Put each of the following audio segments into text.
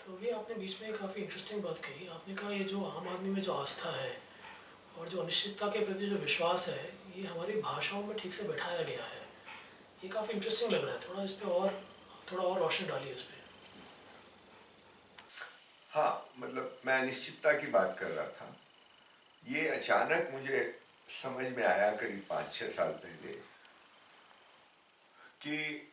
तो ये आपने बीच में काफ़ी इंटरेस्टिंग बात कही। आपने कहा ये जो आम आदमी में जो आस्था है और जो अनिश्चितता के प्रति जो विश्वास है, ये हमारी भाषाओं में ठीक से बैठाया गया है। ये काफ़ी इंटरेस्टिंग लग रहा है। थोड़ा इस पे और थोड़ा और रोशनी डालिए इस पे। हाँ, मतलब मैं अनिश्चितता की बात कर रहा था। ये अचानक मुझे समझ में आया करीब 5-6 साल पहले कि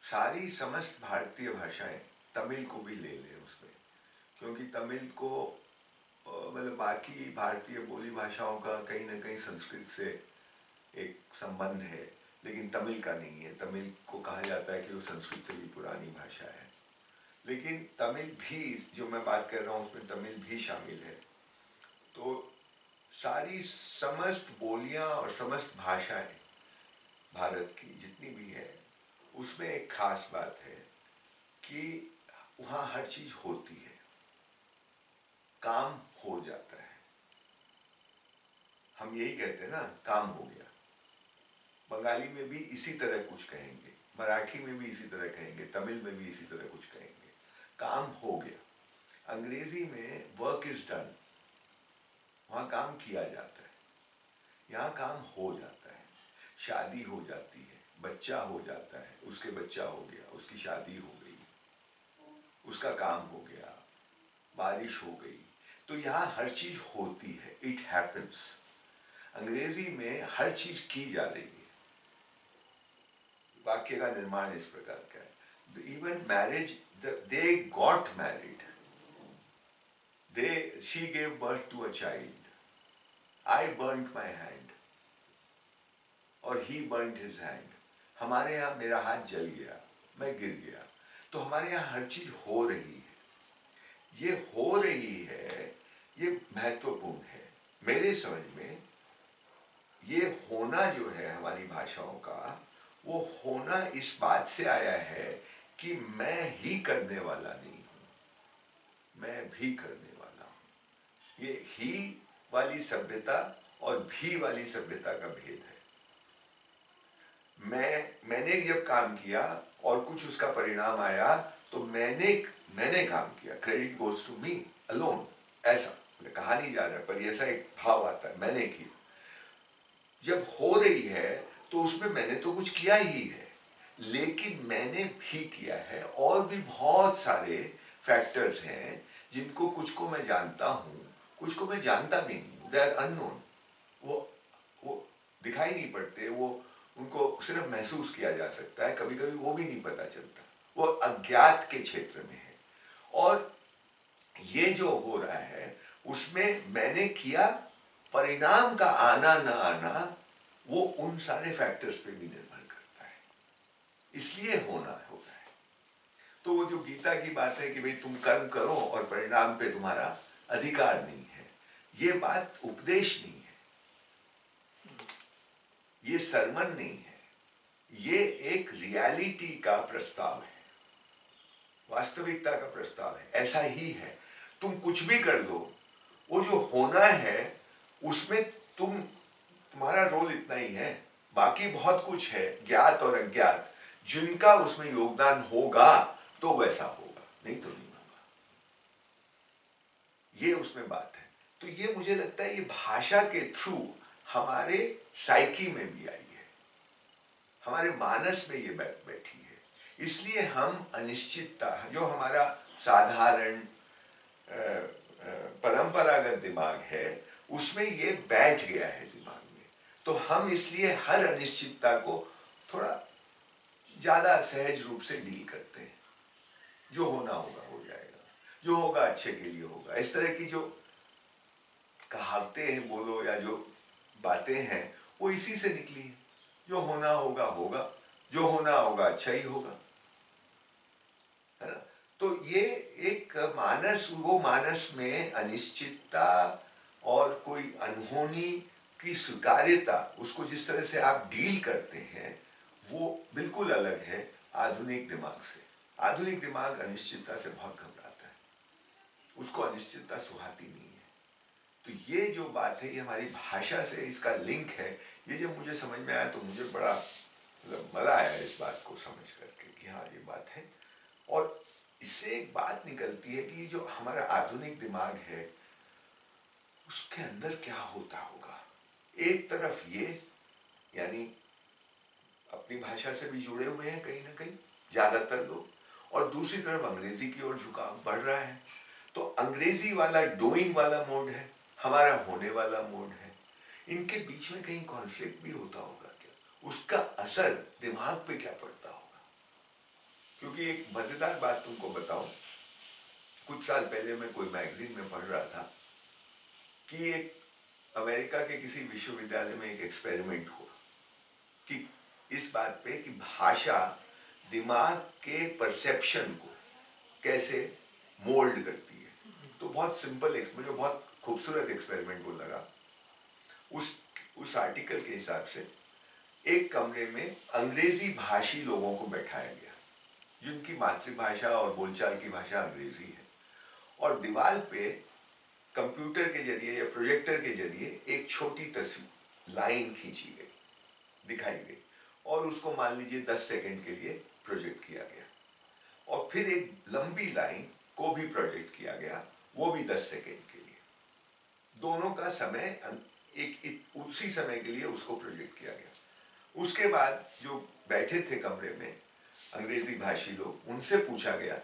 सारी समस्त भारतीय भाषाएं, तमिल को भी ले लें उसमें, क्योंकि तमिल को मतलब बाकी भारतीय बोली भाषाओं का कहीं ना कहीं संस्कृत से एक संबंध है, लेकिन तमिल का नहीं है। तमिल को कहा जाता है कि वो संस्कृत से भी पुरानी भाषा है, लेकिन तमिल भी, जो मैं बात कर रहा हूँ उसमें तमिल भी शामिल है। तो सारी समस्त बोलियां और समस्त भाषाएं भारत की जितनी भी है, उसमें एक खास बात है कि वहाँ हर चीज होती है, काम हो जाता है। हम यही कहते हैं ना, काम हो गया। बंगाली में भी इसी तरह कुछ कहेंगे, मराठी में भी इसी तरह कहेंगे, तमिल में भी इसी तरह कुछ कहेंगे, काम हो गया। अंग्रेजी में वर्क इज डन, वहाँ काम किया जाता है, यहाँ काम हो जाता है। शादी हो जाती है, बच्चा हो जाता है, उसके बच्चा हो गया, उसकी शादी हो गई, उसका काम हो गया, बारिश हो गई। तो यहाँ हर चीज होती है, इट हैपन्स। अंग्रेजी में हर चीज की जा रही है। वाक्य का निर्माण इस प्रकार का है। Even marriage, they got married, they she gave birth to a child, I burnt my hand और ही बर्न्ट हिज हैंड। हमारे यहाँ मेरा हाथ जल गया, मैं गिर गया। तो हमारे यहाँ हर चीज हो रही है। ये हो रही है, ये महत्वपूर्ण है मेरे समझ में। ये होना जो है हमारी भाषाओं का, वो होना इस बात से आया है कि मैं ही करने वाला नहीं हूं, मैं भी करने वाला हूं। ये ही वाली सभ्यता और भी वाली सभ्यता का भेद है। मैंने जब काम किया और कुछ उसका परिणाम आया, तो मैंने काम किया, credit goes to me alone. ऐसा कहा नहीं जा रहा, पर ऐसा एक भाव आता है, मैंने किया। जब हो रही है तो उसमें मैंने तो कुछ किया ही है, लेकिन मैंने भी किया है। और भी बहुत सारे फैक्टर्स हैं जिनको कुछ को मैं जानता हूं, कुछ को मैं जानता भी नहीं हूं। They are unknown. वो दिखाई नहीं पड़ते, वो उनको सिर्फ महसूस किया जा सकता है। कभी कभी वो भी नहीं पता चलता, वो अज्ञात के क्षेत्र में है। और ये जो हो रहा है उसमें मैंने किया, परिणाम का आना ना आना वो उन सारे फैक्टर्स पे भी निर्भर करता है, इसलिए होना हो रहा है। तो वो जो गीता की बात है कि भाई तुम कर्म करो और परिणाम पे तुम्हारा अधिकार नहीं है, ये बात उपदेश नहीं है, ये सरमन नहीं है, ये एक रियलिटी का प्रस्ताव है, वास्तविकता का प्रस्ताव है। ऐसा ही है, तुम कुछ भी कर लो, वो जो होना है उसमें तुम्हारा रोल इतना ही है। बाकी बहुत कुछ है, ज्ञात और अज्ञात, जिनका उसमें योगदान होगा तो वैसा होगा, नहीं तो नहीं होगा। ये उसमें बात है। तो ये मुझे लगता है ये भाषा के थ्रू हमारे साइकी में भी आई है, हमारे मानस में ये बैठी है। इसलिए हम अनिश्चितता, जो हमारा साधारण परंपरागत दिमाग है, उसमें ये बैठ गया है दिमाग में। तो हम इसलिए हर अनिश्चितता को थोड़ा ज्यादा सहज रूप से डील करते हैं। जो होना होगा हो जाएगा, जो होगा अच्छे के लिए होगा। इस तरह की जो कहावतें हैं बोलो, या जो बातें हैं, वो इसी से निकली है। जो होना होगा होगा, जो होना होगा अच्छा ही होगा, है ना। तो ये एक मानस, वो मानस में अनिश्चितता और कोई अनहोनी की स्वीकार्यता, उसको जिस तरह से आप डील करते हैं, वो बिल्कुल अलग है आधुनिक दिमाग से। आधुनिक दिमाग अनिश्चितता से बहुत घबराता है, उसको अनिश्चितता सुहाती नहीं है। तो ये जो बात है, ये हमारी भाषा से इसका लिंक है। ये जब मुझे समझ में आया तो मुझे बड़ा मतलब मजा आया इस बात को समझ करके कि हाँ ये बात है। और इससे एक बात निकलती है कि जो हमारा आधुनिक दिमाग है उसके अंदर क्या होता होगा। एक तरफ ये यानी अपनी भाषा से भी जुड़े हुए हैं कहीं ना कहीं ज्यादातर लोग, और दूसरी तरफ अंग्रेजी की ओर झुकाव बढ़ रहा है। तो अंग्रेजी वाला डूइंग वाला मोड है, हमारा होने वाला मोड है। इनके बीच में कहीं कॉन्फ्लिक्ट भी होता होगा क्या, उसका असर दिमाग पे क्या पड़ता होगा। क्योंकि एक मजेदार बात तुमको बताऊं, कुछ साल पहले मैं कोई मैगजीन में पढ़ रहा था कि एक अमेरिका के किसी विश्वविद्यालय में एक एक्सपेरिमेंट हुआ कि इस बात पे कि भाषा दिमाग के परसेप्शन को कैसे मोल्ड करती है। तो बहुत सिंपल, मुझे बहुत खूबसूरत एक्सपेरिमेंट वो लगा। उस आर्टिकल के हिसाब से एक कमरे में अंग्रेजी भाषी लोगों को बैठाया गया जिनकी मातृभाषा और बोलचाल की भाषा अंग्रेजी है, और दीवार पे कंप्यूटर के जरिए या प्रोजेक्टर के जरिए एक छोटी तस्वीर लाइन खींची गई, दिखाई गई, और उसको मान लीजिए 10 सेकंड के लिए प्रोजेक्ट किया गया, और फिर एक लंबी लाइन को भी प्रोजेक्ट किया गया, वो भी 10 सेकंड के लिए। दोनों का समय उसी समय के लिए उसको प्रोजेक्ट किया गया। उसके बाद जो बैठे थे कमरे में अंग्रेजी भाषी लोग, उनसे पूछा गया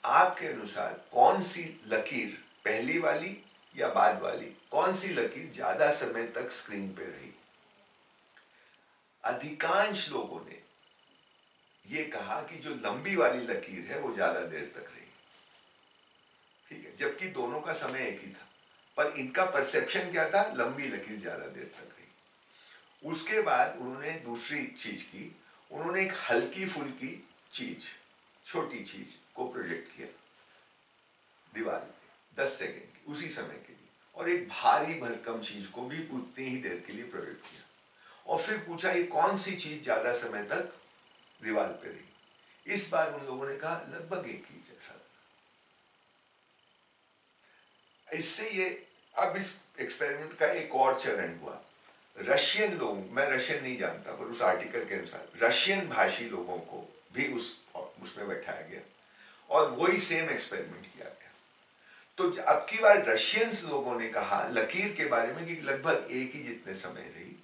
आपके अनुसार कौन सी लकीर, पहली वाली या बाद वाली, कौन सी लकीर ज्यादा समय तक स्क्रीन पे रही। अधिकांश लोगों ने ये कहा कि जो लंबी वाली लकीर है वो ज्यादा देर तक रही। ठीक है, जबकि दोनों का समय एक ही था, पर इनका परसेप्शन क्या था, लंबी लकीर ज्यादा देर तक रही। उसके बाद उन्होंने दूसरी चीज की, उन्होंने एक हल्की फुल्की चीज, छोटी चीज को प्रोजेक्ट किया दीवार पे 10 सेकंड की, उसी समय के लिए, और एक भारी भरकम चीज को भी उतनी ही देर के लिए प्रोजेक्ट किया, और फिर पूछा ये कौन सी चीज ज्यादा समय तक दीवार पे रही। इस बार उन लोगों ने कहा लगभग एक ही जैसा। इससे ये, अब इस एक्सपेरिमेंट का एक और चरण हुआ। रशियन लोग, मैं रशियन नहीं जानता, पर उस आर्टिकल के अनुसार रशियन भाषी लोगों को भी उसमें बैठाया गया और वही सेम एक्सपेरिमेंट किया गया। तो अब की बार रशियंस लोगों ने कहा लकीर के बारे में कि लगभग एक ही जितने समय रही,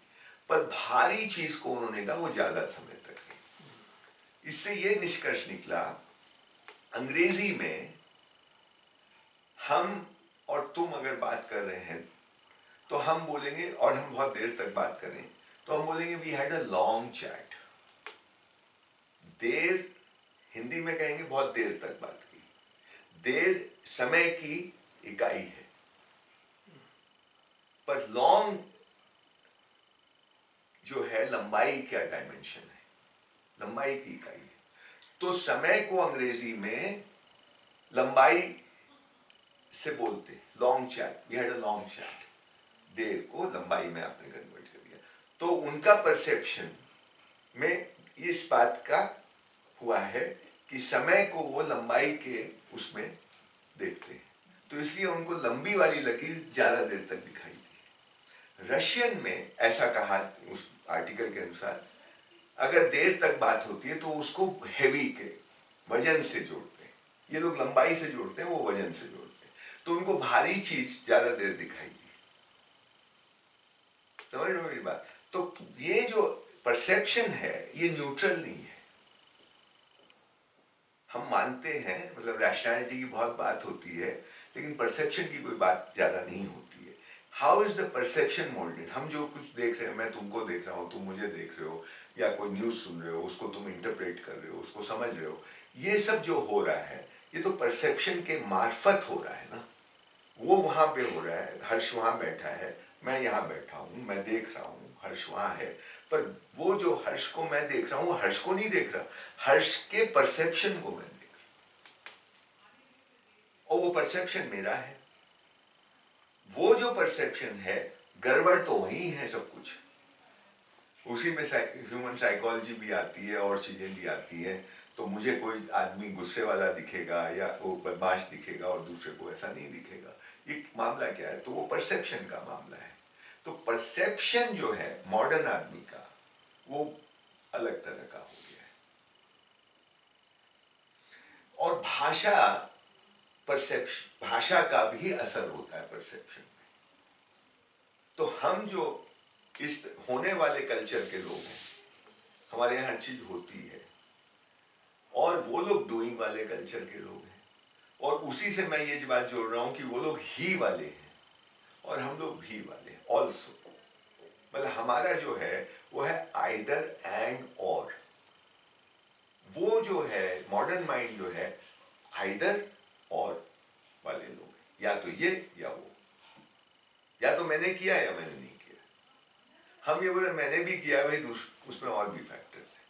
पर भारी चीज को उन्होंने कहा वो ज्यादा समय तक रही। इससे ये निष्कर्ष निकला, अंग्रेजी में हम और तुम अगर बात कर रहे हैं तो हम बोलेंगे, और हम बहुत देर तक बात करें तो हम बोलेंगे we had a long chat. देर हिंदी में कहेंगे बहुत देर तक बात की। देर समय की इकाई है, पर लॉन्ग जो है लंबाई क्या डायमेंशन है, लंबाई की इकाई है। तो समय को अंग्रेजी में लंबाई से बोलते, long chat, we had a long chat. देर को लंबाई में आपने कन्वर्ट कर दिया। तो उनका परसेप्शन में इस बात का हुआ है कि समय को वो लंबाई के उसमें देखते हैं, तो इसलिए उनको लंबी वाली लकीर ज्यादा देर तक दिखाई दी। रशियन में ऐसा कहा उस आर्टिकल के अनुसार, अगर देर तक बात होती है तो उसको हैवी के वजन से जोड़ते हैं। ये लोग लंबाई से जोड़ते हैं, वो वजन से जोड़ते हैं, तो उनको भारी चीज ज्यादा देर दिखाई दी। समझ रहे हो मेरी बात। तो ये जो परसेप्शन है ये न्यूट्रल नहीं है। हम मानते हैं, मतलब रैशनैलिटी की बहुत बात होती है, लेकिन परसेप्शन की कोई बात ज्यादा नहीं होती है। How is the perception moulded. हम जो कुछ देख रहे हैं, मैं तुमको देख रहा हूँ, तुम मुझे देख रहे हो, या कोई न्यूज सुन रहे हो, उसको तुम इंटरप्रेट कर रहे हो, उसको समझ रहे हो, ये सब जो हो रहा है ये तो परसेप्शन के मार्फत हो रहा है ना। वो वहां पे हो रहा है, हर्ष वहां बैठा है, मैं यहाँ बैठा हूँ, मैं देख रहा हूँ, हर्ष वहां है, पर वो जो हर्ष को मैं देख रहा हूँ वो हर्ष को नहीं देख रहा, हर्ष के परसेप्शन को मैं देख रहा हूँ, और वो परसेप्शन मेरा है। वो जो परसेप्शन है, गड़बड़ तो वही है सब कुछ, उसी में ह्यूमन साइकोलॉजी भी आती है और चीजें भी आती हैं। तो मुझे कोई आदमी गुस्से वाला दिखेगा या वो बदमाश दिखेगा और दूसरे को ऐसा नहीं दिखेगा। ये मामला क्या है, तो वो परसेप्शन का मामला है। तो परसेप्शन जो है मॉडर्न आदमी का, वो अलग तरह का हो गया है। और भाषा का भी असर होता है परसेप्शन में। तो हम जो इस होने वाले कल्चर के लोग हैं, हमारे यहाँ हर चीज होती है, और वो लोग डूइंग वाले कल्चर के लोग हैं, और उसी से मैं ये बात जोड़ रहा हूं कि वो लोग ही वाले हैं और हम लोग भी वाले हैं ऑल्सो। मतलब हमारा जो है वो है आइदर एंड और। वो जो है मॉडर्न माइंड जो है आइदर और वाले लोग हैं, या तो ये या वो, या तो मैंने किया या मैंने नहीं किया। हम ये बोले मैंने भी किया भाई, उसमें और भी फैक्टर्स हैं।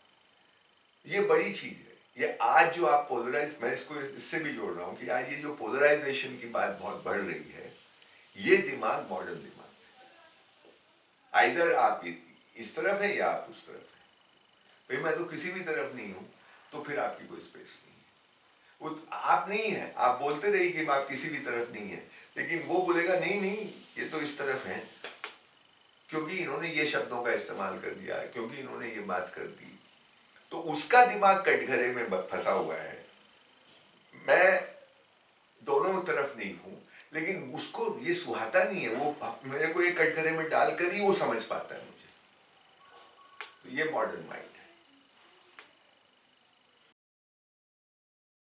ये बड़ी चीज है। ये आज जो आप पोलराइज, मैं इसको इससे भी जोड़ रहा हूं कि आज ये जो पोलराइजेशन की बात बहुत बढ़ रही है, ये दिमाग मॉडर्न दिमाग है। आइदर आप इस तरफ है या आप उस तरफ है। भाई मैं तो किसी भी तरफ नहीं हूं, तो फिर आपकी कोई स्पेस नहीं है। वो आप नहीं है, आप बोलते रहिए कि आप किसी भी तरफ नहीं है, लेकिन वो बोलेगा नहीं नहीं ये तो इस तरफ है, क्योंकि इन्होंने ये शब्दों का इस्तेमाल कर दिया है, क्योंकि इन्होंने ये बात कर दी। तो उसका दिमाग कटघरे में फंसा हुआ है। मैं दोनों तरफ नहीं हूं, लेकिन उसको ये सुहाता नहीं है, वो मेरे को एक कटघरे में डालकर ही वो समझ पाता है मुझे। तो ये मॉडर्न माइंड है।